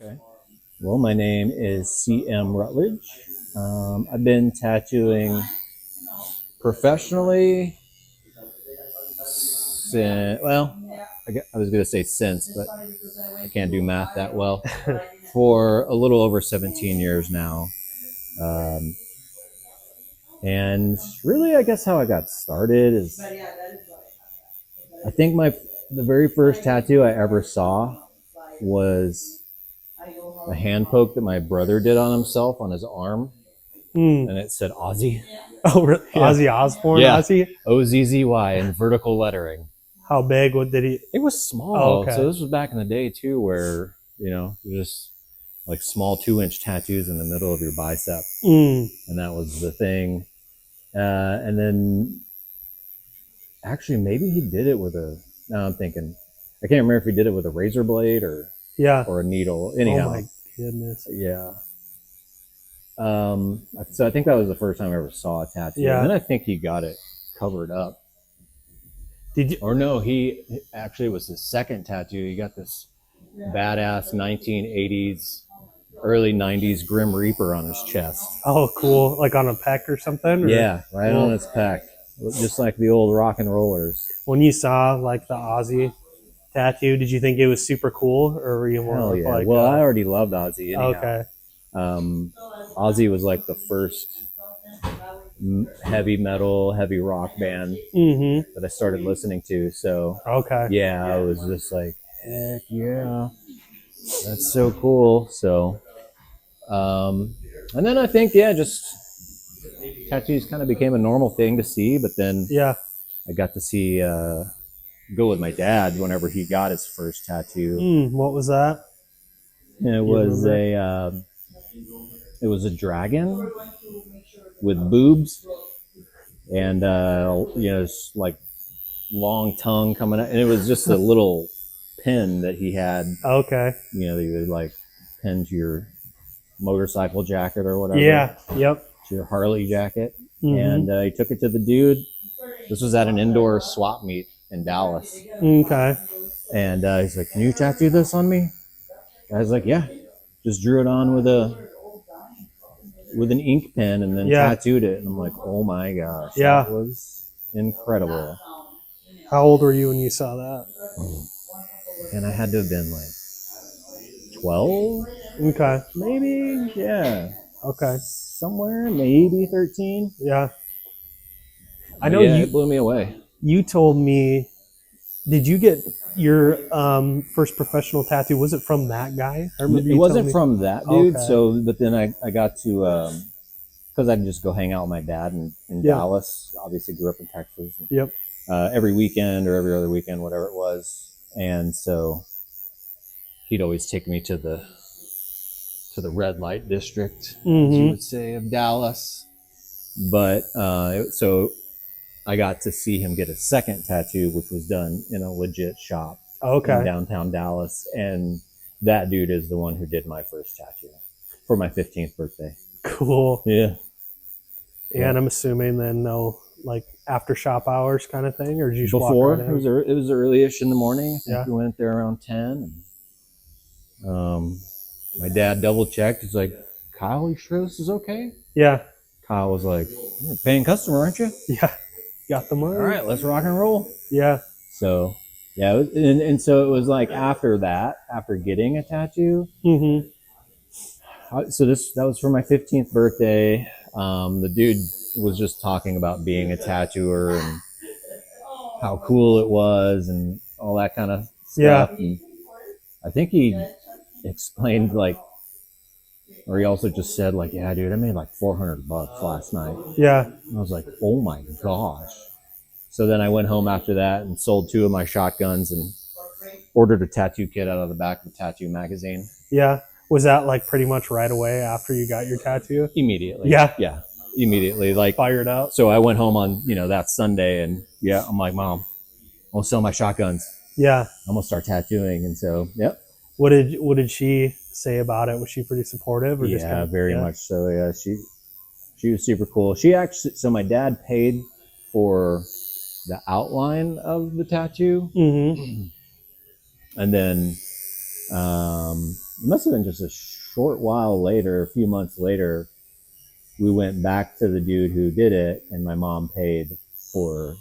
Okay. Well, my name is CM Rutledge. I've been tattooing professionally since, well, I was going to say since, but I can't do math that well, for a little over 17 years now. Um, and really, I guess how I got started is I think the very first tattoo I ever saw was a hand poke that my brother did on himself on his arm, and it said Ozzy. Oh, really? Yeah. Ozzy Osbourne? Yeah. Ozzy? OZZY in vertical lettering. How big? What did he? It was small. Oh, okay. So this was back in the day too, where just like small 2-inch tattoos in the middle of your bicep, and that was the thing. And then actually, maybe he did it with a. Now I'm thinking, I can't remember if he did it with a razor blade or a needle. Anyhow, Oh my goodness. Yeah. So I think that was the first time I ever saw a tattoo. Yeah. And then I think he got it covered up. Did you? Or no, he actually, it was his second tattoo. He got this badass 1980s, early 90s Grim Reaper on his chest. Oh, cool. Like on a pec or something? Or? Yeah, right on his pec. Just like the old rock and rollers. When you saw like the Ozzy tattoo, did you think it was super cool, or were you more Hell yeah. like? Well, I already loved Ozzy. Anyhow. Okay. Ozzy was like the first heavy metal, heavy rock band that I started listening to. So yeah, I was just like, heck yeah, that's so cool. So, and then I think just tattoos kind of became a normal thing to see. But then I got to see go with my dad whenever he got his first tattoo. What was that? It was a dragon with boobs and like long tongue coming out, and it was just a little pin that he had. Okay. That you would like pin to your motorcycle jacket or whatever. Yeah. Yep. To your Harley jacket, and he took it to the dude. This was at an indoor swap meet in Dallas. Okay. And he's like, "Can you tattoo this on me?" I was like, "Yeah." Just drew it on with an ink pen and then tattooed it. And I'm like, oh my gosh. Yeah. That was incredible. How old were you when you saw that? And I had to have been like 12. Okay. Maybe. Yeah. Okay. Somewhere, maybe 13. Yeah. I know it blew me away. You told me, did you get your first professional tattoo? Was it from that guy? I remember it wasn't from that dude. Okay. So, but then I got to, because I'd just go hang out with my dad in Dallas. Obviously, grew up in Texas. Yep. Every weekend or every other weekend, whatever it was, and so he'd always take me to the red light district, as you would say, of Dallas. But so I got to see him get a second tattoo, which was done in a legit shop in downtown Dallas. And that dude is the one who did my first tattoo for my 15th birthday. Cool. Yeah. And I'm assuming then no like after shop hours kind of thing, or did you just before? Walk right in? It was early-ish in the morning. I think we went there around 10. And, my dad double checked. He's like, "Kyle, you sure this is okay?" Yeah. Kyle was like, "You're a paying customer, aren't you?" Yeah. Got the money. All right, let's rock and roll. Yeah. So, yeah, and so it was like after getting a tattoo. So that was for my 15th birthday. The dude was just talking about being a tattooer and how cool it was and all that kind of stuff. Yeah. And I think he explained or he also just said like, "Yeah, dude, I made like $400 last night." Yeah. And I was like, "Oh my gosh." So then I went home after that and sold 2 of my shotguns and ordered a tattoo kit out of the back of the tattoo magazine. Yeah. Was that like pretty much right away after you got your tattoo? Immediately. Yeah. Yeah. Immediately. Like fired out. So I went home on, that Sunday and I'm like, "Mom, I'm gonna sell my shotguns. Yeah. I'm gonna start tattooing." And so, yep. What did she say about it? Was she pretty supportive? Or just very much so. Yeah. She was super cool. So my dad paid for the outline of the tattoo. And then It must have been just a short while later, a few months later, we went back to the dude who did it, and my mom paid for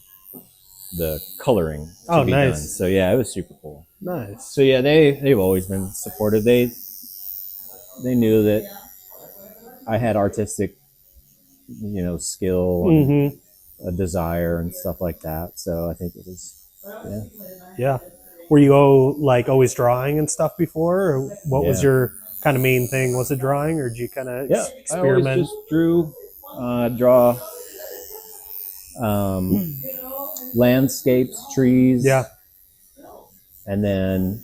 the coloring to be nice. done. So yeah, it was super cool. Nice. So yeah, they've always been supportive. They knew that I had artistic, skill and a desire and stuff like that. So I think it was, Yeah. Were you always drawing and stuff before, or what was your kind of main thing? Was it drawing, or did you kind of experiment? I always just draw landscapes, trees. Yeah. And then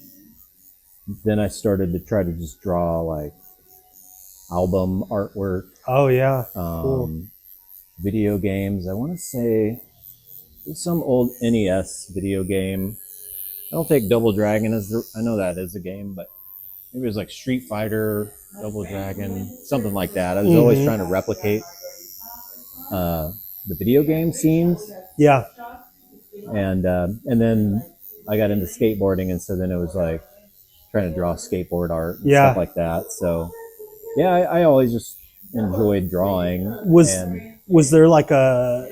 I started to try to just draw like album artwork. Oh yeah. Cool. Video games. I want to say some old NES video game. I don't think Double Dragon I know that is a game, but maybe it was like Street Fighter, Double Dragon, something like that. I was always trying to replicate the video game scenes. Yeah. And then I got into skateboarding, and so then it was like trying to draw skateboard art and stuff like that. So yeah, I always just enjoyed drawing. Was there like a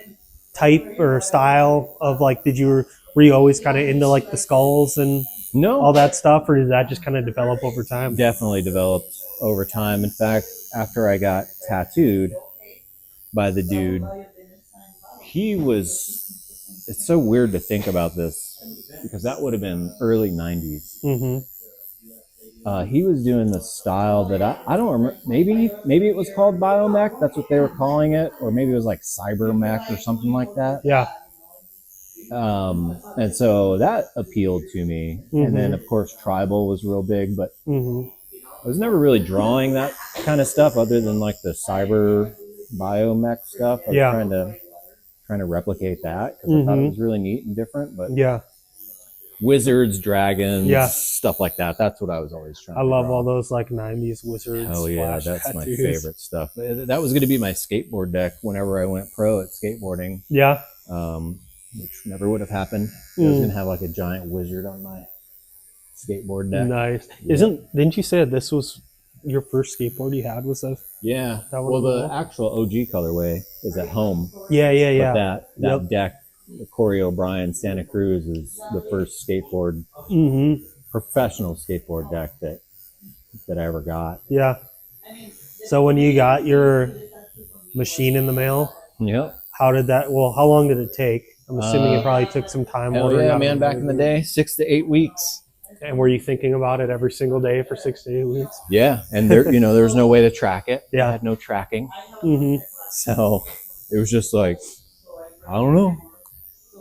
type or style of like, were you always kind of into like the skulls and all that stuff, or did that just kind of develop over time? Definitely developed over time. In fact, after I got tattooed by the dude, it's so weird to think about this because that would have been early 90s. He was doing the style that I don't remember. Maybe it was called biomech. That's what they were calling it. Or maybe it was like cybermech or something like that. Yeah. And so that appealed to me. And then, of course, tribal was real big. But I was never really drawing that kind of stuff other than like the cyber biomech stuff. I was trying to replicate that because I thought it was really neat and different. But wizards, dragons, stuff like that. That's what I was always trying to love draw. all those like 90s wizards. Oh yeah, that's my favorite stuff. That was going to be my skateboard deck whenever I went pro at skateboarding. Yeah. Which never would have happened. I was going to have like a giant wizard on my skateboard deck. Nice. Yeah. Didn't you say that this was your first skateboard you had? Was that? Yeah. Well, the actual OG colorway is at home. Yeah. But that deck, the Corey O'Brien Santa Cruz, is the first skateboard, professional skateboard deck that I ever got. Yeah. So when you got your machine in the mail, how long did it take? I'm assuming it probably took some time. Yeah, man, back in the day, 6 to 8 weeks. And were you thinking about it every single day for 6 to 8 weeks? Yeah, and there was no way to track it. Yeah. I had no tracking. So it was just like, I don't know.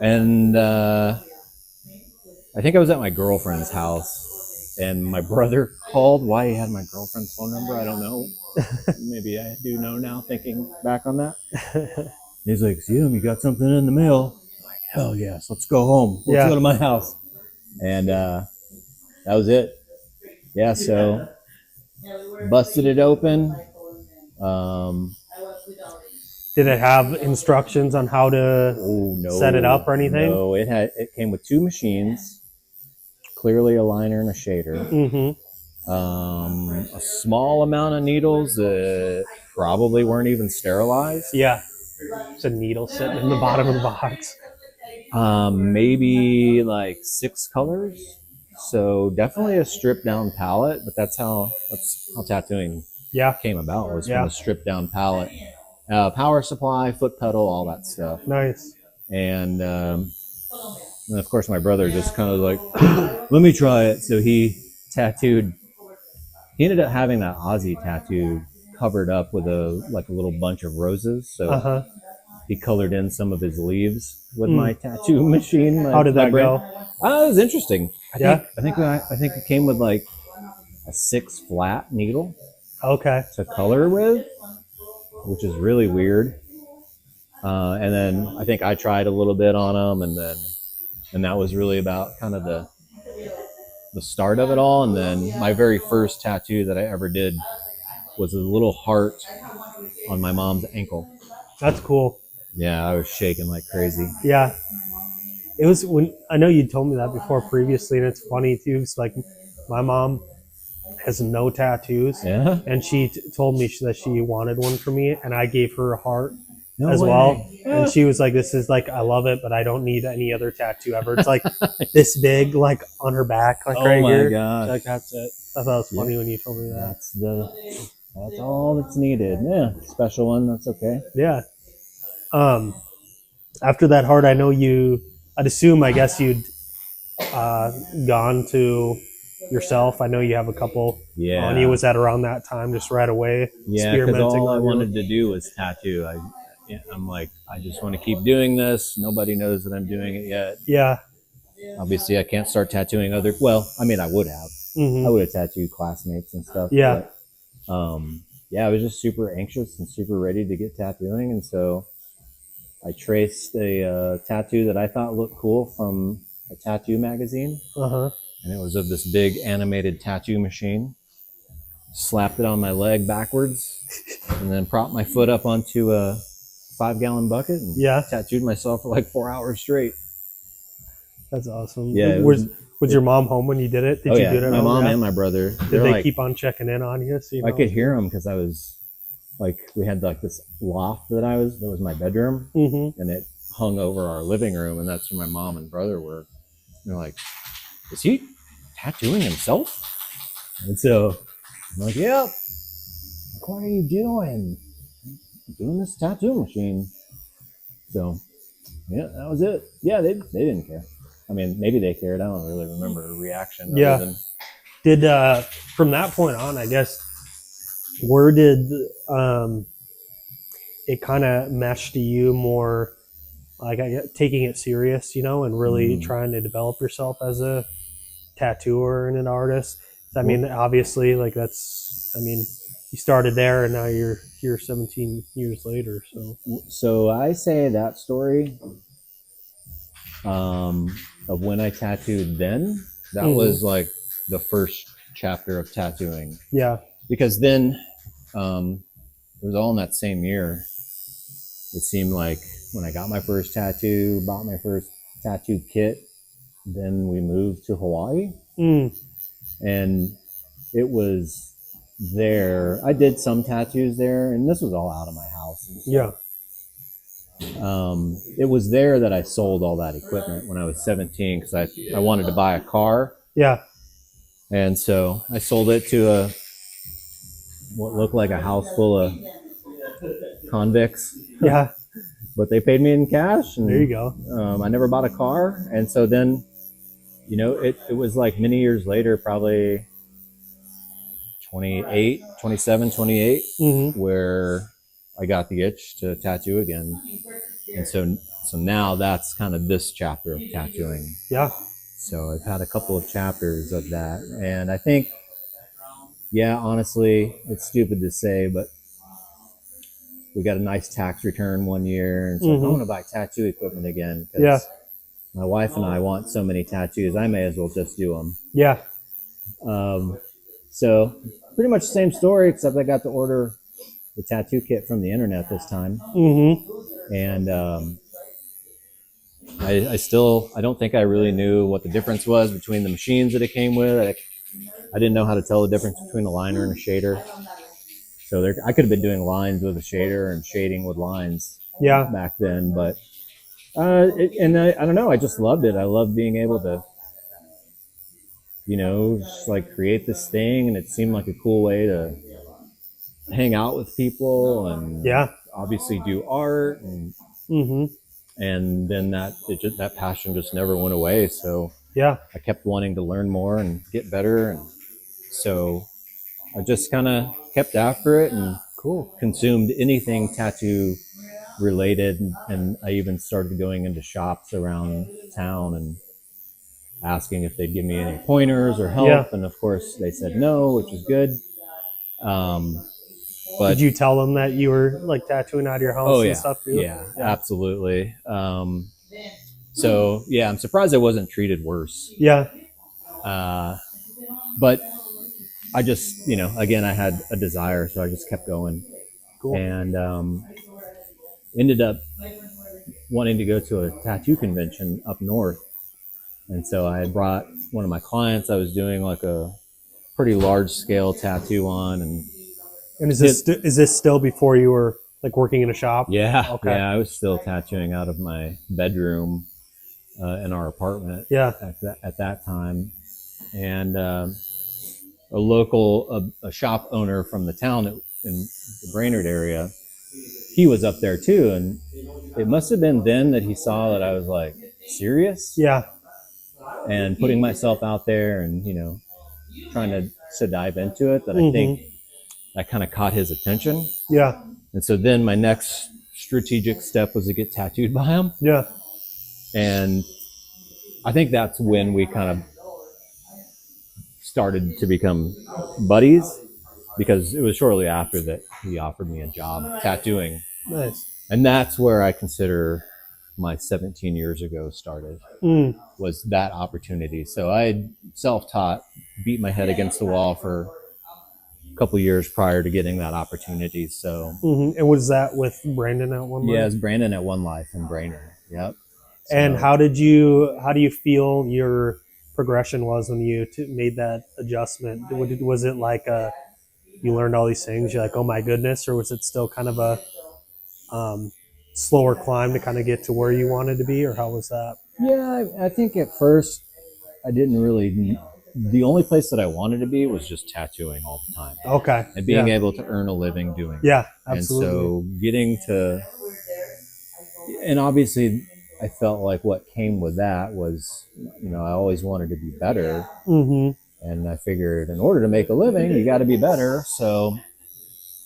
And I think I was at my girlfriend's house, and my brother called. Why he had my girlfriend's phone number, I don't know. Maybe I do know now, thinking back on that. He's like, you got something in the mail. I'm like, hell yes, let's go home. Let's go to my house. And that was it. Yeah, so busted it open. Did it have instructions on how to set it up or anything? No, it came with 2 machines, clearly a liner and a shader. A small amount of needles that probably weren't even sterilized. Yeah. It's a needle sitting in the bottom of the box. Maybe like 6 colors. So definitely a stripped down palette, but that's how tattooing came about, was from a stripped down palette. Power supply, foot pedal, all that stuff. Nice. And of course my brother just kind of like, let me try it. So he ended up having that Aussie tattoo covered up with a little bunch of roses. So he colored in some of his leaves with my tattoo machine. How did that go? It was interesting. I think it came with like a 6 flat needle. Okay. To color with, which is really weird. And then I think I tried a little bit on them, and that was really about kind of the start of it all. And then my very first tattoo that I ever did was a little heart on my mom's ankle. That's cool. Yeah, I was shaking like crazy. Yeah. It was I know you told me that before previously, and it's funny too. It's like my mom, has no tattoos. Yeah. And she told me that she wanted one for me, and I gave her a heart No as way. well. Yeah. And she was like, "This is like, I love it, but I don't need any other tattoo ever." It's like this big, like on her back, like right my here. gosh. Like that's it. I thought it was funny when you told me that. That's all that's needed. Yeah, special one. That's okay. Yeah. After that heart, I know I'd assume, I guess you'd gone to yourself. I know you have a couple on you. Was that around that time, just right away? Yeah, because all I wanted to do was tattoo. I'm like, I just want to keep doing this. Nobody knows that I'm doing it yet. Yeah. Obviously, I can't start tattooing well, I mean, I would have. Mm-hmm. I would have tattooed classmates and stuff. Yeah. But, yeah, I was just super anxious and super ready to get tattooing. And so I traced a tattoo that I thought looked cool from a tattoo magazine. Uh-huh. And it was of this big animated tattoo machine. Slapped it on my leg backwards and then propped my foot up onto a 5-gallon bucket and tattooed myself for like 4 hours straight. That's awesome. Yeah. Was your mom home when you did it? Did you do it at my home? mom and my brother. Did they keep on checking in on you? So I could hear them because I was like, we had like this loft that was my bedroom, and it hung over our living room, and that's where my mom and brother were. And they're like, "Is he tattooing himself?" And so I'm like, "Yep." Like, "What are you doing?" "I'm doing this tattoo machine." So yeah, that was it. Yeah, they didn't care. I mean, maybe they cared. I don't really remember a reaction. Yeah. Did from that point on, I guess, where did it kind of mesh to you more, like taking it serious, and really trying to develop yourself as a tattooer and an artist? I mean, obviously, like you started there and now you're here 17 years later. So I say that story of when I tattooed then, that was like the first chapter of tattooing. Yeah. Because then it was all in that same year. It seemed like when I got my first tattoo, bought my first tattoo kit, then we moved to Hawaii. And it was there. I did some tattoos there, and this was all out of my house. Yeah. It was there that I sold all that equipment when I was 17 because I wanted to buy a car. Yeah. And so I sold it to what looked like a house full of convicts. Yeah. But they paid me in cash. And, there you go. I never bought a car. And so then, it was like many years later, probably 27, 28, where I got the itch to tattoo again. And so now that's kind of this chapter of tattooing. Yeah. So I've had a couple of chapters of that. And I think, honestly, it's stupid to say, but we got a nice tax return one year. And so I want to buy tattoo equipment again. Because my wife and I want so many tattoos, I may as well just do them. Yeah. So pretty much the same story, except I got to order the tattoo kit from the internet this time. And I don't think I really knew what the difference was between the machines that it came with. I didn't know how to tell the difference between a liner and a shader. So I could have been doing lines with a shader and shading with lines back then. But I don't know, I just loved it. I loved being able to, just like create this thing, and it seemed like a cool way to hang out with people and obviously do art and then that passion just never went away. So I kept wanting to learn more and get better, and so I just kind of kept after it and consumed anything tattoo related. And I even started going into shops around town and asking if they'd give me any pointers or help, and of course they said no, which is good. But did you tell them that you were like tattooing out of your house and stuff too? Yeah, absolutely. So I'm surprised I wasn't treated worse. But I just, again, I had a desire, so I just kept going. And ended up wanting to go to a tattoo convention up north. And so I had brought one of my clients. I was doing like a pretty large scale tattoo on, And is this still before you were like working in a shop? yeah, Okay. yeah, I was still tattooing out of my bedroom in our apartment Yeah. at that time, and a shop owner from the town in the Brainerd area, he was up there too, and it must have been then that he saw that I was like serious, Yeah. and putting myself out there, and trying to dive into it. That I think that kind of caught his attention. Yeah. And so then my next strategic step was to get tattooed by him. Yeah. And I think that's when we kind of started to become buddies, because it was shortly after that he offered me a job tattooing. Nice. And that's where I consider my 17 years ago started, was that opportunity. So I had self-taught, beat my head against the wall for a couple years prior to getting that opportunity. So And was that with Brandon at One Life? yeah, it's Brandon at One Life in Brainerd. Yep. So, and how do you feel your progression was when you made that adjustment? Was it like you learned all these things, you're like, oh my goodness, or was it still kind of a slower climb to kind of get to where you wanted to be, or how was that? Yeah, I think at first I didn't really. The only place that I wanted to be was just tattooing all the time. Okay. And being able to earn a living doing it. Yeah, absolutely. And so getting to, and obviously I felt like what came with that was, I always wanted to be better. And I figured in order to make a living, you got to be better. So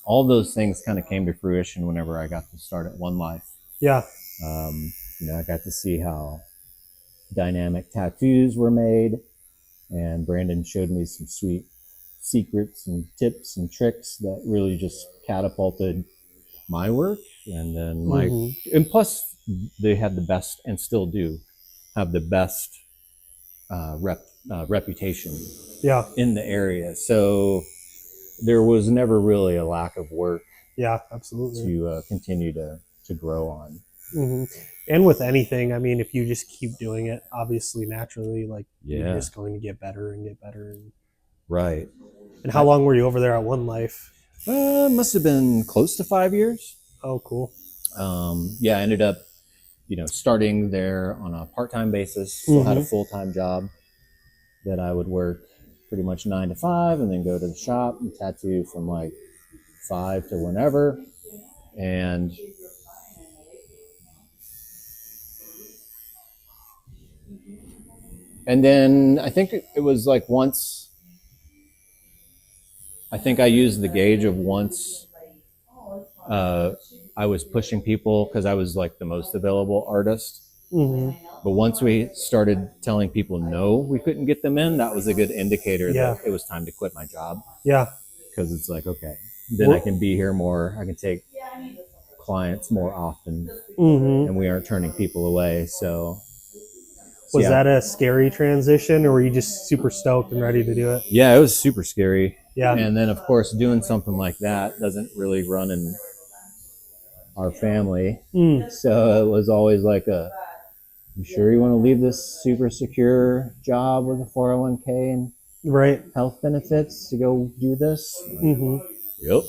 all those things kind of came to fruition whenever I got to start at One Life. Yeah. I got to see how dynamic tattoos were made, and Brandon showed me some sweet secrets and tips and tricks that really just catapulted my work. And then and plus they had the best, and still do have the best reputation in the area. So there was never really a lack of work. Yeah, absolutely. To continue to grow on. And with anything, I mean, if you just keep doing it, obviously, naturally, like you're just going to get better and get better. Right. And how long were you over there at One Life? Must have been close to 5 years. Oh, cool. I ended up, starting there on a part-time basis. Still had a full-time job that I would work pretty much 9 to 5, and then go to the shop and tattoo from like 5 to whenever. And then I think it was like once, I think I used the gauge of once I was pushing people, because I was like the most available artist. But once we started telling people no, we couldn't get them in, that was a good indicator that it was time to quit my job. Yeah. Because it's like, okay, then I can be here more. I can take clients more often, and we aren't turning people away. So was that a scary transition, or were you just super stoked and ready to do it? Yeah, it was super scary. Yeah. And then, of course, doing something like that doesn't really run in our family. So it was always like you sure you want to leave this super secure job with a 401k and health benefits to go do this? Yep.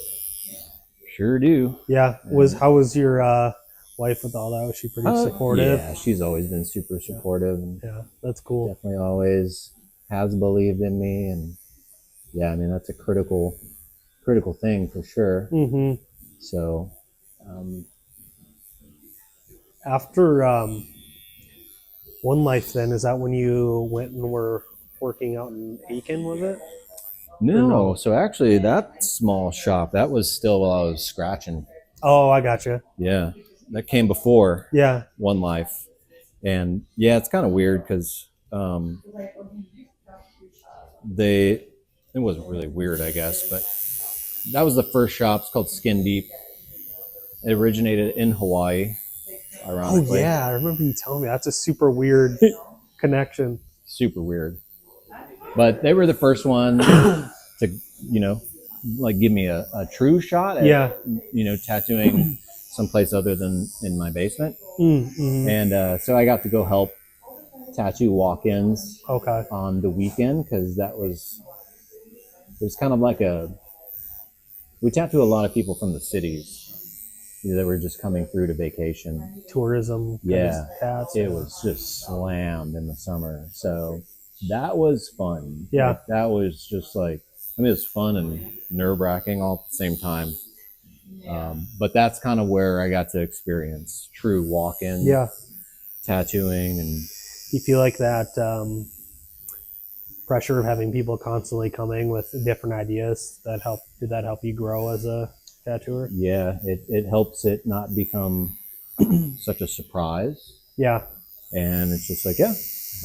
Sure do. Yeah. How was your wife with all that? Was she pretty supportive? Yeah, she's always been super supportive. And yeah, that's cool. Definitely always has believed in me. And yeah, I mean, that's a critical thing for sure. So after One Life, then, is that when you went and were working out in Aiken, was it? No. So actually that small shop, that was still while I was scratching. Oh, I gotcha. Yeah. That came before Yeah. One Life. And yeah, it's kind of weird because it wasn't really weird, I guess, but that was the first shop. It's called Skin Deep. It originated in Hawaii, ironically. Oh yeah, I remember you telling me. That's a super weird connection. Super weird. But they were the first one to, like give me a true shot at, tattooing someplace other than in my basement. And so I got to go help tattoo walk-ins on the weekend, because that was it was kind of like we tattoo a lot of people from the cities that were just coming through to vacation. Tourism. Yeah, Tats. it was just slammed in the summer. So that was fun. Yeah. Like, that was just like, I mean, it was fun and nerve-wracking all at the same time. But that's kind of where I got to experience true walk-in tattooing. And do you feel like that pressure of having people constantly coming with different ideas did that help you grow as a tattooer? Yeah, it helps it not become such a surprise. Yeah. And it's just like, yeah,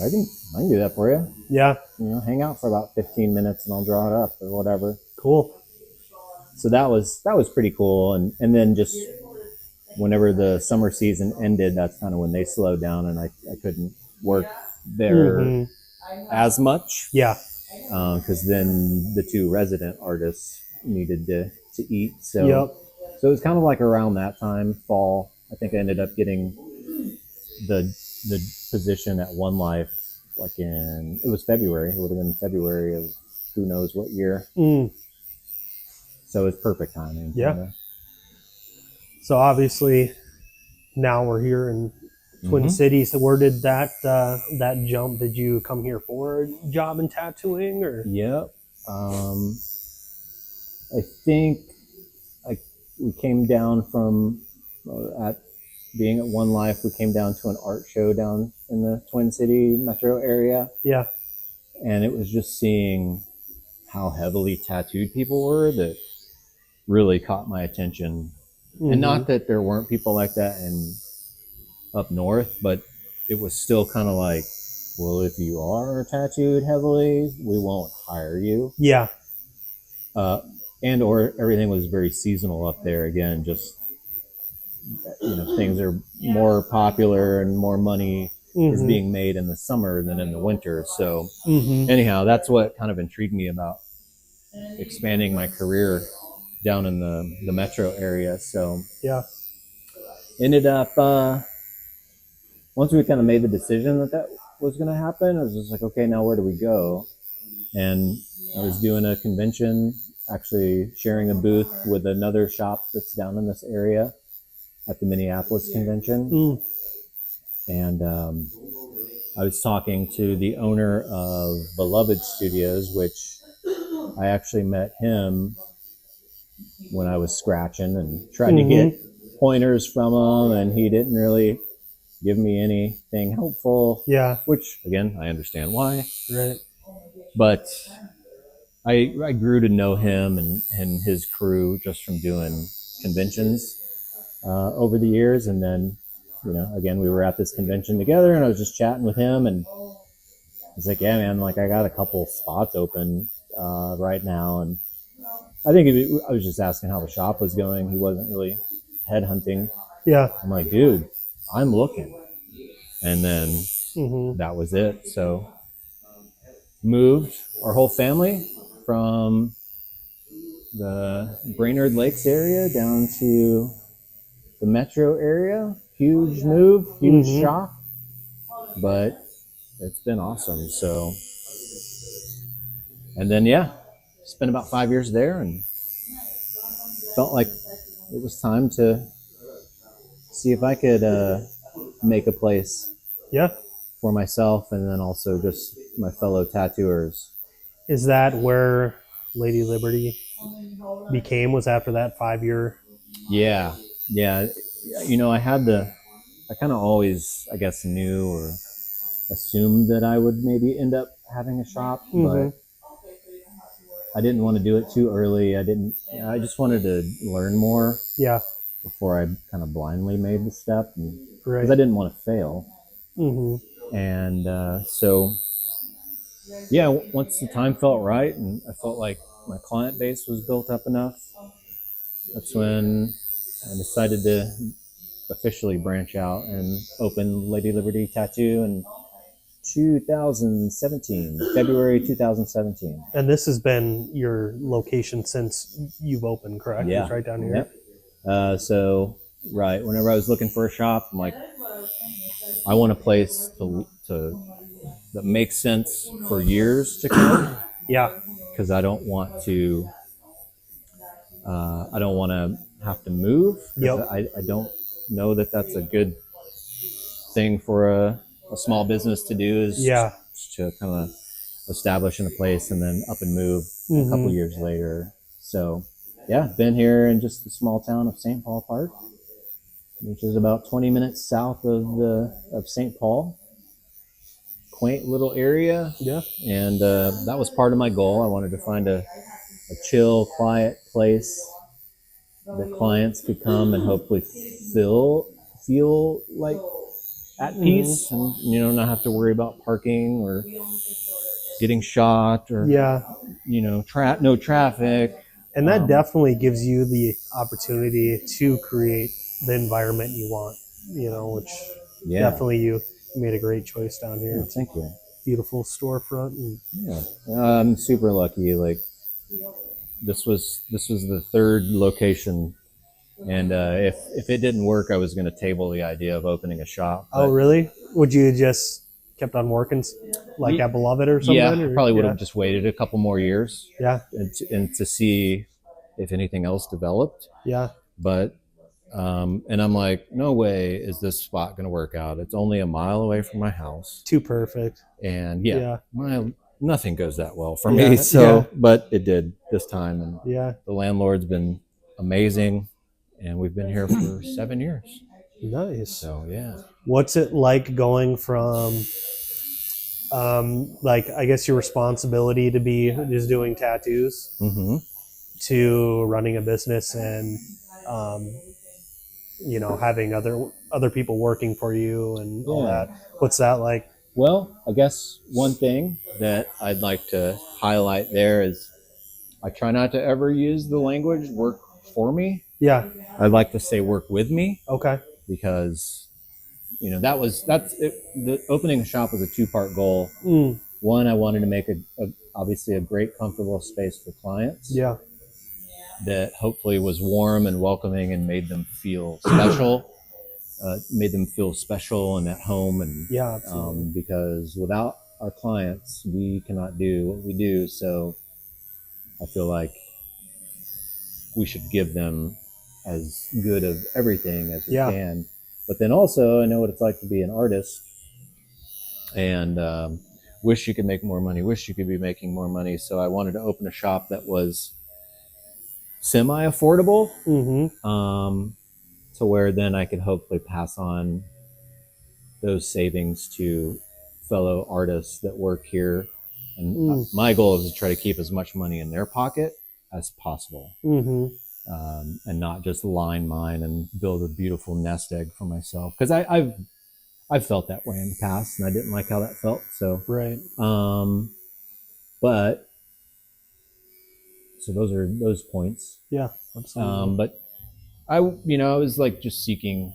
I can do that for you. Yeah. Hang out for about 15 minutes and I'll draw it up or whatever. Cool. So that was pretty cool. And then just whenever the summer season ended, that's kind of when they slowed down and I couldn't work there as much. Yeah. Because then the 2 resident artists needed to eat. So So it was kind of like around that time, fall. I think I ended up getting the position at One Life, like it was February. It would have been February of who knows what year. So it's perfect timing. Yeah. So obviously now we're here in Twin Cities. So where did that jump? Did you come here for a job in tattooing or? Yep. I think we came down from being at One Life. We came down to an art show down in the Twin City metro area. Yeah. And it was just seeing how heavily tattooed people were that really caught my attention. And not that there weren't people like that up north, but it was still kind of like, well, if you are tattooed heavily, we won't hire you. Yeah. And or everything was very seasonal up there. Again, just things are more popular and more money is being made in the summer than in the winter. So anyhow, that's what kind of intrigued me about expanding my career down in the metro area. So yeah, ended up once we kind of made the decision that was going to happen, it was just like, okay, now where do we go? And I was doing a convention, actually sharing a booth with another shop that's down in this area at the Minneapolis convention. And I was talking to the owner of Beloved Studios, which I actually met him when I was scratching and tried to get pointers from him, and he didn't really give me anything helpful. Yeah. Which, again, I understand why. Right. But I grew to know him and his crew just from doing conventions over the years. And then, again, we were at this convention together, and I was just chatting with him, and he's like, yeah, man, like I got a couple spots open right now. And I think I was just asking how the shop was going. He wasn't really headhunting. Yeah. I'm like, dude, I'm looking. And then that was it. So moved our whole family from the Brainerd Lakes area down to the metro area. Huge move, huge shock, but it's been awesome. So, and then, spent about 5 years there and felt like it was time to see if I could make a place for myself, and then also just my fellow tattooers. Is that where Lady Liberty became, was after that 5 year? Yeah. I kind of always, I guess, knew or assumed that I would maybe end up having a shop, but I didn't want to do it too early. I just wanted to learn more before I kind of blindly made the step, because I didn't want to fail. And so once the time felt right and I felt like my client base was built up enough, that's when I decided to officially branch out and open Lady Liberty Tattoo in 2017, February 2017. And this has been your location since you've opened, correct? Yeah. It's right down here. Yep. Whenever I was looking for a shop, I'm like, I want a place that makes sense for years to come. Yeah. because I don't want to. I don't want to have to move. Yep. I don't know that that's a good thing for a small business to do. Is Yeah. to kind of establish in a place and then up and move a couple years later. So, yeah, been here in just the small town of St. Paul Park, which is about 20 minutes south of St. Paul. Quaint little area. Yeah. And that was part of my goal. I wanted to find a chill, quiet place that clients could come and hopefully feel like at peace, and not have to worry about parking or getting shot or Yeah. no traffic. And that definitely gives you the opportunity to create the environment you want, which definitely you made a great choice down here. Yeah, thank you. Beautiful storefront. And I'm super lucky. Like this was the third location, and if it didn't work, I was going to table the idea of opening a shop. Oh, really? Would you just kept on working like at Beloved or something? Yeah, or? Probably would have just waited a couple more years. Yeah. And to see if anything else developed. Yeah. But and I'm like, no way is this spot going to work out. It's only a mile away from my house. Too perfect. And nothing goes that well for me. But it did this time. And the landlord's been amazing. And we've been here for 7 years. Nice. So, yeah. What's it like going from, I guess your responsibility to be just doing tattoos to running a business and, having other people working for you and all that? What's that like? Well, I guess one thing that I'd like to highlight there is I try not to ever use the language work for me. Yeah. I'd like to say work with me. Okay. Because, that's it. The opening a shop was a two-part goal. One, I wanted to make obviously a great, comfortable space for clients. Yeah. That hopefully was warm and welcoming and made them feel special. Made them feel special and at home. And because without our clients, we cannot do what we do. So I feel like we should give them as good of everything as we can. But then also, I know what it's like to be an artist and wish you could make more money, wish you could be making more money. So I wanted to open a shop that was semi-affordable, to where then I could hopefully pass on those savings to fellow artists that work here. And my goal is to try to keep as much money in their pocket as possible. And not just line mine and build a beautiful nest egg for myself. Because I've felt that way in the past, and I didn't like how that felt. So but so those are those points. Yeah, absolutely. But I was like just seeking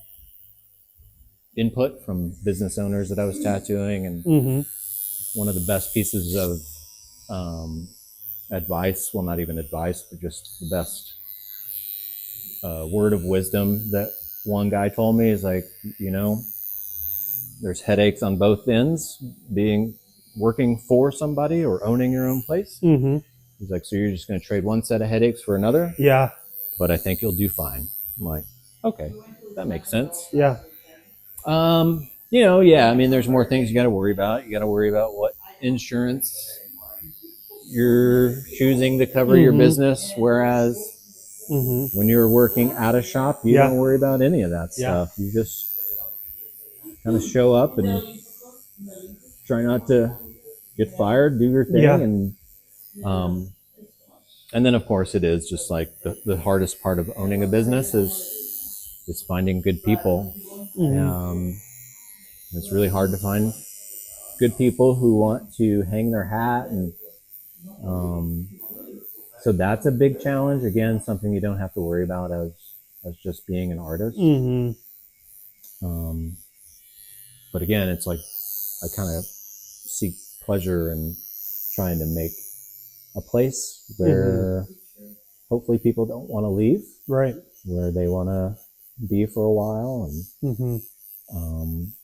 input from business owners that I was tattooing, and one of the best pieces of advice, well, not even advice, but just the best word of wisdom that one guy told me is like, there's headaches on both ends, working for somebody or owning your own place. He's like, so you're just going to trade one set of headaches for another? Yeah. But I think you'll do fine. I'm like, okay, that makes sense. Yeah. I mean, there's more things you got to worry about. You got to worry about what insurance you're choosing to cover your business, whereas when you're working at a shop, you don't worry about any of that stuff. You just kind of show up and try not to get fired, do your thing, and then of course it is just like the hardest part of owning a business is finding good people. It's really hard to find good people who want to hang their hat, and so that's a big challenge. Again, something you don't have to worry about as just being an artist. But again, it's like I kind of seek pleasure in trying to make a place where hopefully people don't want to leave, right? Where they want to be for a while. And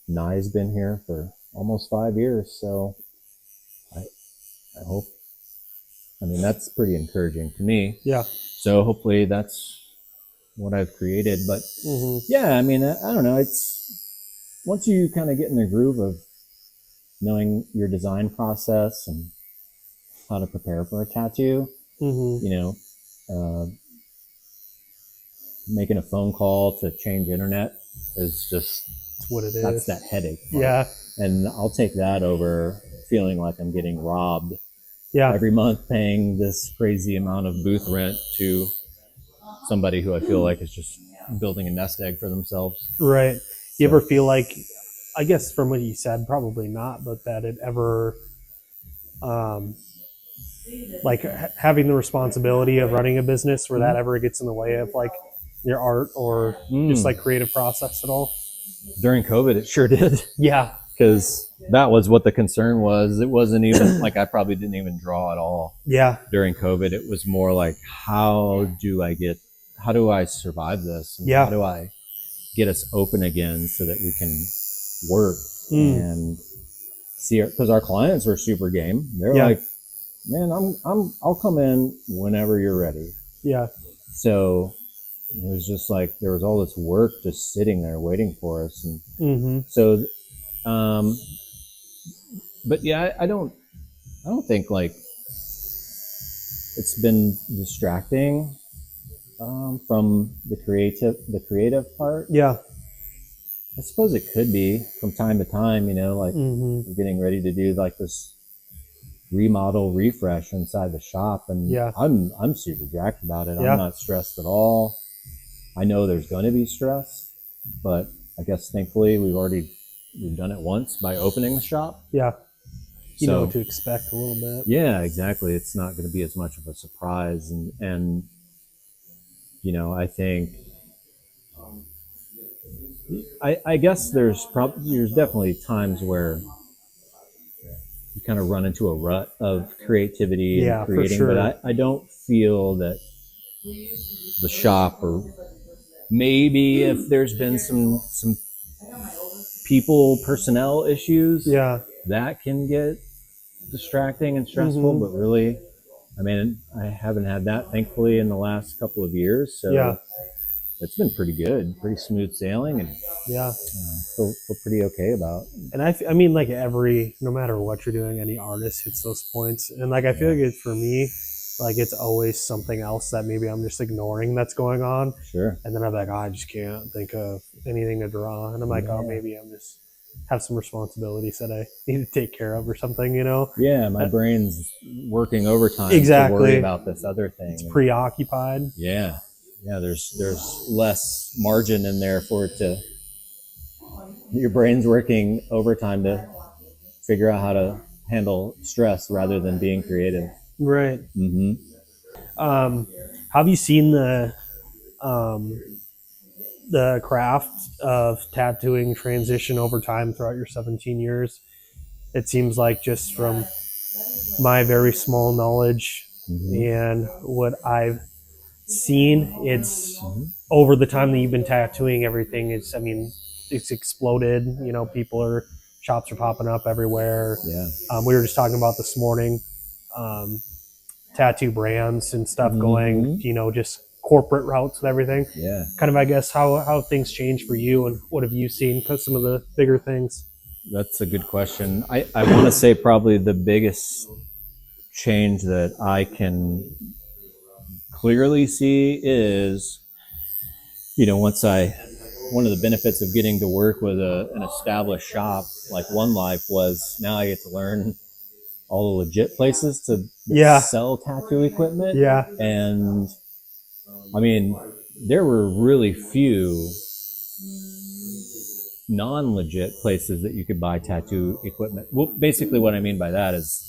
Nye's been here for almost 5 years, so I hope I mean, that's pretty encouraging to me. Yeah. So hopefully that's what I've created. But yeah, I mean, I don't know. It's once you kind of get in the groove of knowing your design process and how to prepare for a tattoo, you know, making a phone call to change internet is just, It's what it is. That's that headache part. Yeah. And I'll take that over feeling like I'm getting robbed Yeah. every month, paying this crazy amount of booth rent to somebody who I feel like is just building a nest egg for themselves. Right. You ever feel like, I guess from what you said, probably not, but that it ever, like having the responsibility of running a business where that ever gets in the way of like your art or just like creative process at all? During COVID, it sure did. Yeah. Because that was what the concern was. It wasn't even like I probably didn't even draw at all. Yeah. During COVID, it was more like, how do I survive this? And Yeah. how do I get us open again so that we can work and see because our clients were super game. They're like, man, I'll come in whenever you're ready. Yeah. So it was just like there was all this work just sitting there waiting for us, and so but yeah, I don't think like it's been distracting from the creative part. Yeah. I suppose it could be from time to time, you know, like we're getting ready to do like this remodel refresh inside the shop, and I'm super jacked about it. I'm not stressed at all. I know there's going to be stress, but I guess thankfully we've done it once by opening the shop. Yeah. You know what to expect a little bit. Yeah, exactly. It's not going to be as much of a surprise, and you know, I think I guess there's definitely times where you kind of run into a rut of creativity and creating, for sure. But I don't feel that the shop, or maybe if there's been some personnel issues, that can get distracting and stressful. But really, I mean, I haven't had that thankfully in the last couple of years, so it's been pretty good, pretty smooth sailing, and feel pretty okay about. And I mean, like no matter what you're doing, any artist hits those points, and like I feel like for me, like it's always something else that maybe I'm just ignoring that's going on. Sure. And then I'm like, I just can't think of anything to draw, and I'm like, oh, maybe I'm just have some responsibilities that I need to take care of or something, you know? Yeah, my brain's working overtime to worry about this other thing. It's preoccupied. Yeah, there's less margin in there for it to. Your brain's working overtime to figure out how to handle stress rather than being creative. Right. Have you seen the craft of tattooing transition over time throughout your 17 years? It seems like, just from my very small knowledge and what I've seen, it's over the time that you've been tattooing, everything is, I mean, it's exploded. You know, shops are popping up everywhere. Yeah. We were just talking about this morning, tattoo brands and stuff going, you know, just corporate routes and everything. Yeah. Kind of, I guess, how things change for you, and what have you seen? Because some of the bigger things. That's a good question. I want to say probably the biggest change that I can clearly see is, you know, one of the benefits of getting to work with an established shop like One Life was now I get to learn all the legit places to sell tattoo equipment. Yeah. And I mean, there were really few non-legit places that you could buy tattoo equipment. Well, basically what I mean by that is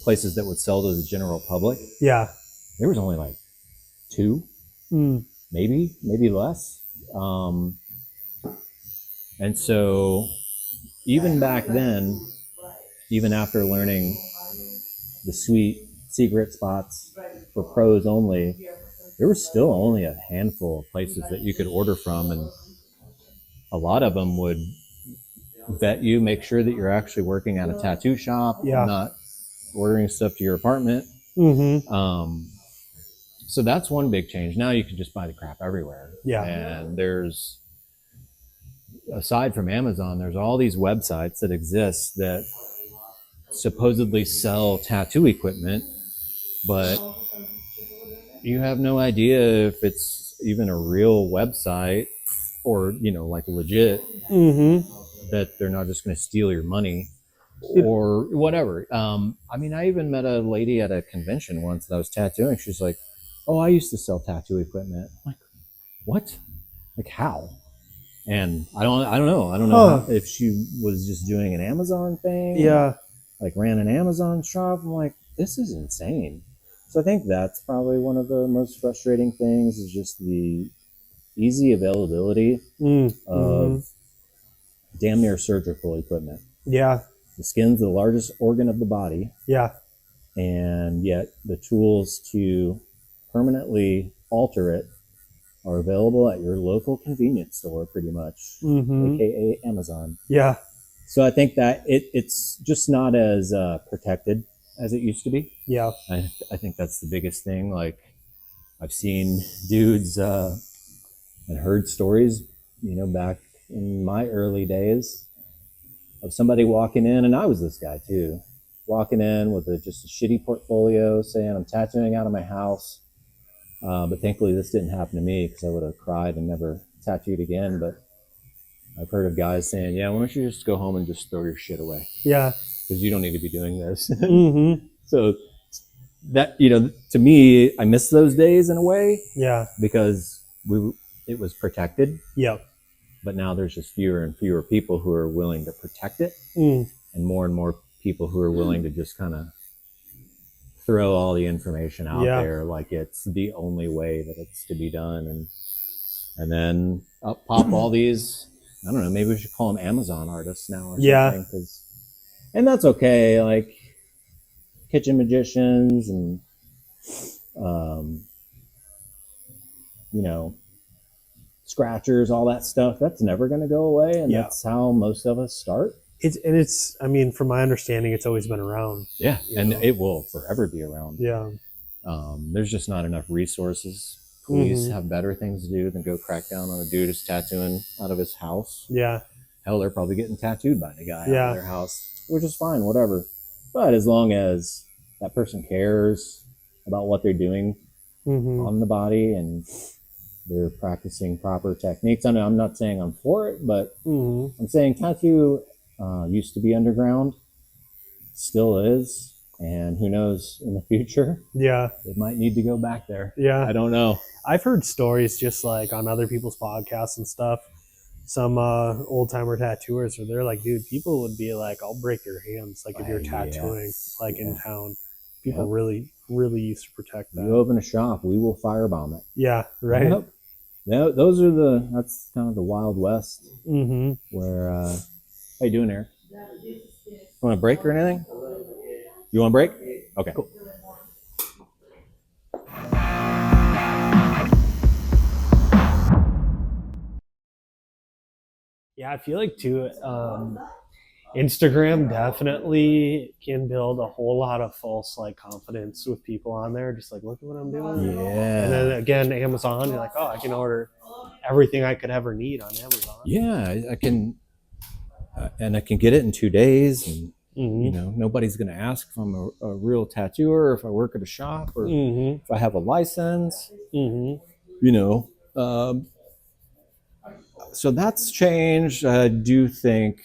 places that would sell to the general public. Yeah. There was only like 2, maybe less. And so even back then, even after learning the sweet secret spots for pros only, there was still only a handful of places that you could order from, and a lot of them would vet you, make sure that you're actually working at a tattoo shop, not ordering stuff to your apartment. So that's one big change. Now you can just buy the crap everywhere. Yeah. And there's, aside from Amazon, there's all these websites that exist that supposedly sell tattoo equipment, but you have no idea if it's even a real website or, you know, like legit, that they're not just going to steal your money or whatever. I mean, I even met a lady at a convention once that I was tattooing. She's like, "Oh, I used to sell tattoo equipment." I'm like, what? Like how? And I don't know how, if she was just doing an Amazon thing. Yeah. Like ran an Amazon shop. I'm like, this is insane. So I think that's probably one of the most frustrating things, is just the easy availability of damn near surgical equipment. Yeah. The skin's the largest organ of the body. Yeah. And yet the tools to permanently alter it are available at your local convenience store, pretty much, aka Amazon. Yeah. So I think that it's just not as protected as it used to be. Yeah. I think that's the biggest thing. Like, I've seen dudes and heard stories, you know, back in my early days, of somebody walking in, and I was this guy too, walking in with just a shitty portfolio saying, "I'm tattooing out of my house." But thankfully this didn't happen to me, because I would have cried and never tattooed again. But I've heard of guys saying, "Yeah, why don't you just go home and just throw your shit away? Yeah. Because you don't need to be doing this." So that, you know, to me, I miss those days in a way. Yeah. Because it was protected. Yeah. But now there's just fewer and fewer people who are willing to protect it, and more people who are willing to just kind of throw all the information out there like it's the only way that it's to be done. And then up pop all these, I don't know, maybe we should call them Amazon artists now or something. And that's okay. Like kitchen magicians and, you know, scratchers, all that stuff, that's never going to go away. And that's how most of us start. It's, I mean, from my understanding, it's always been around. Yeah. And it will forever be around. Yeah. There's just not enough resources. Police have better things to do than go crack down on a dude who's tattooing out of his house. Yeah. Hell, they're probably getting tattooed by the guy out of their house, which is fine, whatever. But as long as that person cares about what they're doing on the body and they're practicing proper techniques. I know I'm not saying I'm for it, but I'm saying tattoo used to be underground, still is, and who knows in the future? Yeah, it might need to go back there. Yeah, I don't know. I've heard stories just like on other people's podcasts and stuff. Some old timer tattooers where they're like, dude, people would be like, "I'll break your hands," like if you're tattooing in town. People really used to protect that. You open a shop, we will firebomb it. Yeah, right. Yep. That's kind of the Wild West. Where how you doing, Eric? You want a break or anything? You want a break? Okay. Cool. Yeah, I feel like too, Instagram definitely can build a whole lot of false like confidence with people on there. Just like, look at what I'm doing. Yeah. And then again, Amazon, you're like, oh, I can order everything I could ever need on Amazon. Yeah, I can, and I can get it in 2 days, and you know, nobody's going to ask if I'm a real tattooer, or if I work at a shop, or if I have a license. You know, so that's changed. I do think,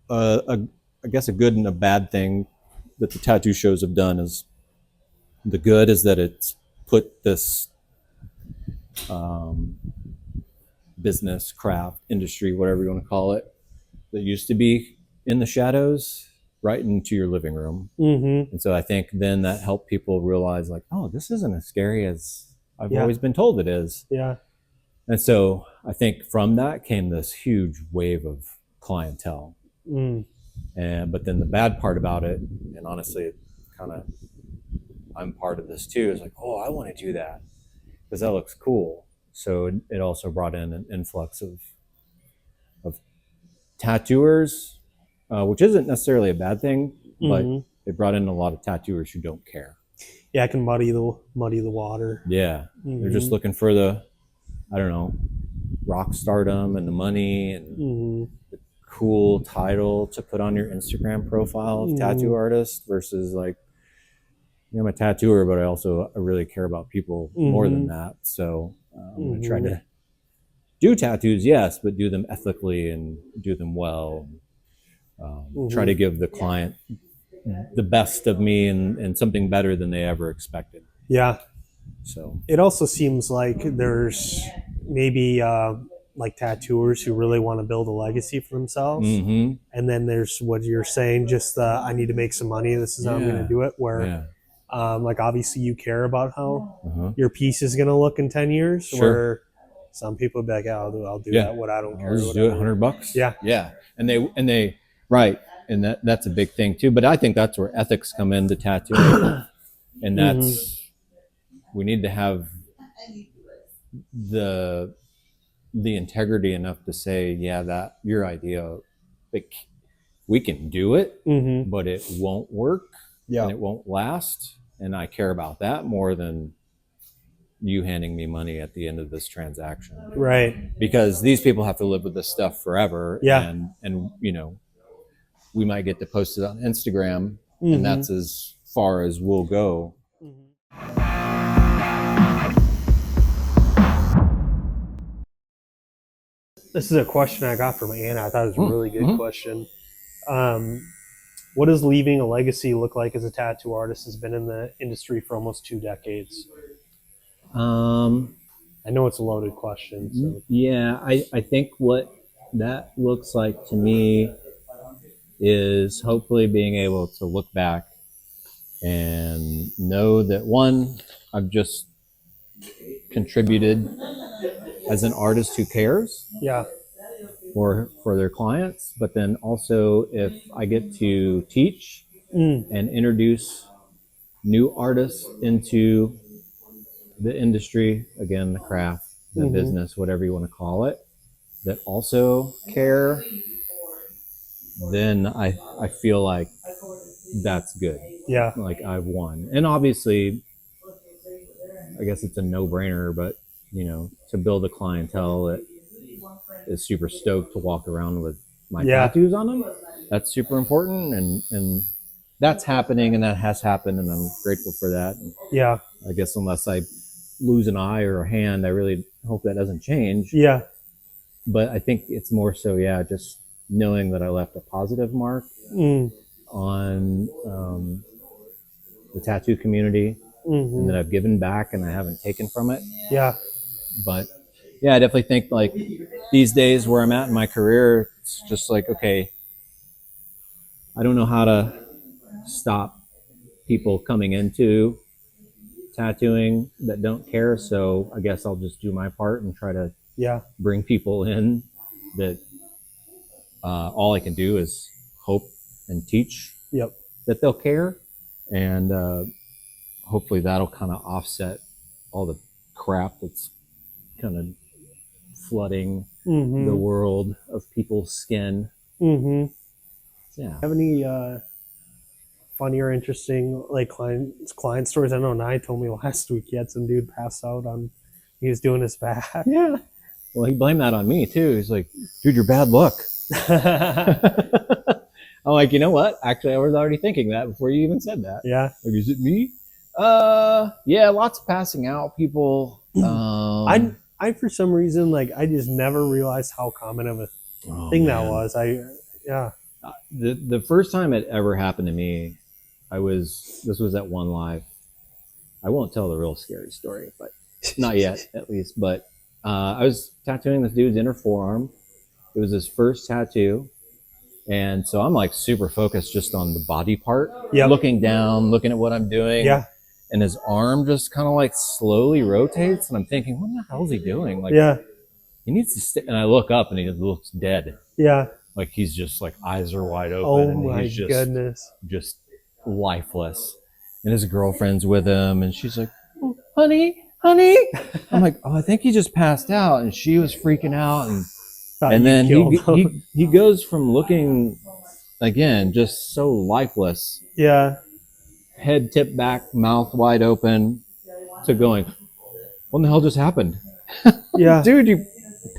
I guess a good and a bad thing that the tattoo shows have done is, the good is that it's put this business, craft, industry, whatever you want to call it, that used to be in the shadows, right into your living room. And so I think then that helped people realize, like, oh, this isn't as scary as I've always been told it is. Yeah. And so I think from that came this huge wave of clientele. But then the bad part about it, and honestly, it kind of, I'm part of this too, is like, oh, I want to do that because that looks cool. So it also brought in an influx of tattooers, which isn't necessarily a bad thing, but they brought in a lot of tattooers who don't care. Yeah, I can muddy the water. Yeah. Mm-hmm. They're just looking for the, I don't know, rock stardom and the money and the cool title to put on your Instagram profile of tattoo artist versus like, you know, I'm a tattooer, but I really care about people more than that. So I'm going to try to do tattoos, yes, but do them ethically and do them well. Try to give the client the best of me and something better than they ever expected. Yeah. So it also seems like there's maybe like tattooers who really want to build a legacy for themselves. And then there's what you're saying, just I need to make some money. This is how I'm going to do it. Where like obviously you care about how your piece is going to look in 10 years. Sure. Where some people be like, I'll do that. What I don't care. I'll just do it $100. Yeah. Yeah. And they right. And that's a big thing too. But I think that's where ethics come into tattooing. And that's, we need to have the integrity enough to say, yeah, that your idea, we can do it, but it won't work and it won't last. And I care about that more than you handing me money at the end of this transaction. Right. Because these people have to live with this stuff forever. Yeah. And you know, we might get to post it on Instagram and that's as far as we'll go. This is a question I got from Anna. I thought it was a really good question. What does leaving a legacy look like as a tattoo artist who's been in the industry for almost 2 decades? I know it's a loaded question. So. Yeah, I think what that looks like to me is hopefully being able to look back and know that, one, I've just contributed as an artist who cares for their clients, but then also if I get to teach and introduce new artists into the industry, again, the craft, the business, whatever you want to call it, that also care, then I feel like that's good. Yeah. Like I've won. And obviously, I guess it's a no-brainer, but you know, to build a clientele that is super stoked to walk around with my tattoos on them, that's super important. And that's happening and that has happened and I'm grateful for that. And yeah. I guess unless I lose an eye or a hand, I really hope that doesn't change. Yeah. But I think it's more so, just knowing that I left a positive mark on the tattoo community and that I've given back and I haven't taken from it. Yeah. But yeah, I definitely think like these days where I'm at in my career, it's just like, okay, I don't know how to stop people coming into tattooing that don't care. So I guess I'll just do my part and try to bring people in that all I can do is hope and teach that they'll care. And hopefully that'll kind of offset all the crap that's kind of flooding the world of people's skin. Yeah. Have any funny or interesting like client stories? I know Nye told me last week he had some dude pass out on, he was doing his back. Yeah. Well, he blamed that on me too. He's like, dude, you're bad luck. I'm like, you know what? Actually, I was already thinking that before you even said that. Yeah. Like, is it me? Yeah, lots of passing out people. I for some reason, like, I just never realized how common of a thing that was. The first time it ever happened to me, this was at One Live. I won't tell the real scary story, but not yet, at least. But I was tattooing this dude's inner forearm. It was his first tattoo. And so I'm like super focused just on the body part, looking down, looking at what I'm doing. Yeah. And his arm just kind of like slowly rotates. And I'm thinking, what the hell is he doing? Like, he needs to stay. And I look up and he looks dead. Yeah. Like he's just like eyes are wide open. Oh and my he's goodness. Just lifeless. And his girlfriend's with him. And she's like, oh, honey. I'm like, oh, I think he just passed out. And she was freaking out. And then he goes from looking, again, just so lifeless Yeah. head tipped back, mouth wide open, to going, what the hell just happened? Yeah. Dude, you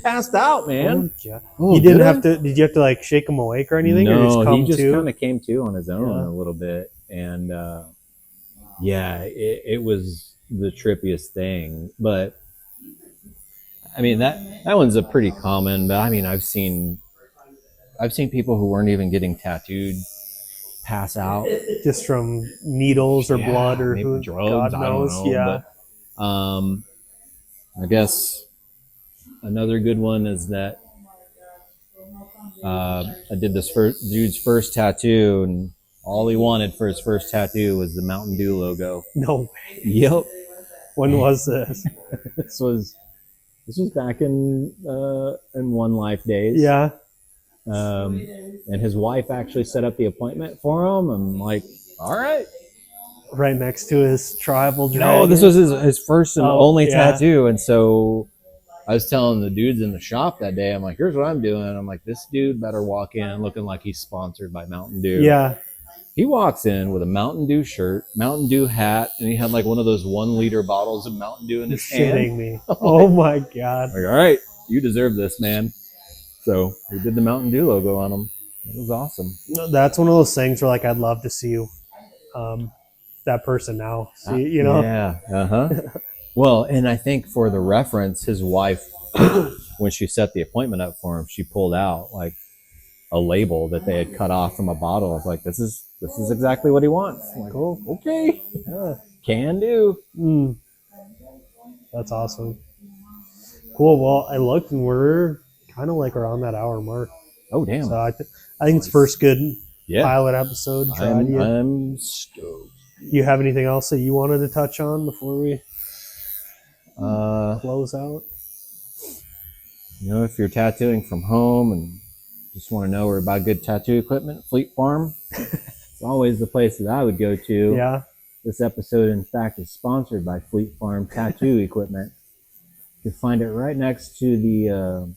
passed out, man. Oh, yeah. Oh, You didn't did I? have to. Did you have to like shake him awake or anything, or No, come he just to? kind of came to on his own Yeah. a little bit. And yeah, it was the trippiest thing. But I mean, that one's a pretty common, but I mean, I've seen people who weren't even getting tattooed pass out. Just from needles or blood or maybe who drugs, God I don't knows. know. Yeah. But I guess another good one is that I did this dude's first tattoo, and all he wanted for his first tattoo was the Mountain Dew logo. No way. Yep. When was this? This was back in One Life days. Yeah. And his wife actually set up the appointment for him. I'm like, all right. Right next to his tribal dragon. No, this was his first and only yeah. tattoo. And so I was telling the dudes in the shop that day, I'm like, here's what I'm doing. I'm like, this dude better walk in looking like he's sponsored by Mountain Dew. Yeah. He walks in with a Mountain Dew shirt, Mountain Dew hat, and he had like one of those 1 liter bottles of Mountain Dew in his hand. Shitting me. Oh my God. Like, all right, you deserve this, man. So we did the Mountain Dew logo on him. It was awesome. That's one of those things where like I'd love to see that person now. See, you know? Yeah. Uh-huh. Well, and I think for the reference, his wife, when she set the appointment up for him, she pulled out like a label that they had cut off from a bottle. I was like, this is exactly what he wants. I'm like, Cool. Okay. Yeah. Can do. That's awesome. Cool. Well, I looked and we're kind of like around that hour mark. Oh, damn. So I think it's first good Yeah. pilot episode. I'm stoked. You have anything else that you wanted to touch on before we close out? You know, if you're tattooing from home and just want to know where to buy good tattoo equipment, Fleet Farm, it's always the place that I would go to. Yeah. This episode, in fact, is sponsored by Fleet Farm Tattoo Equipment. You can find it right next to the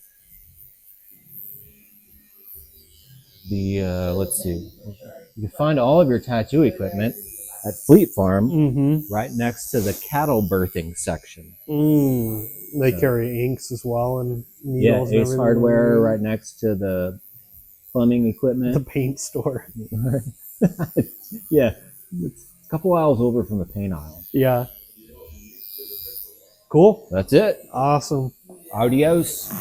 let's see. You can find all of your tattoo equipment at Fleet Farm, right next to the cattle birthing section. They carry inks as well and needles. Yeah, and Ace Hardware right next to the plumbing equipment. The paint store. Yeah, it's a couple aisles over from the paint aisle. Yeah. Cool. That's it. Awesome. Adios.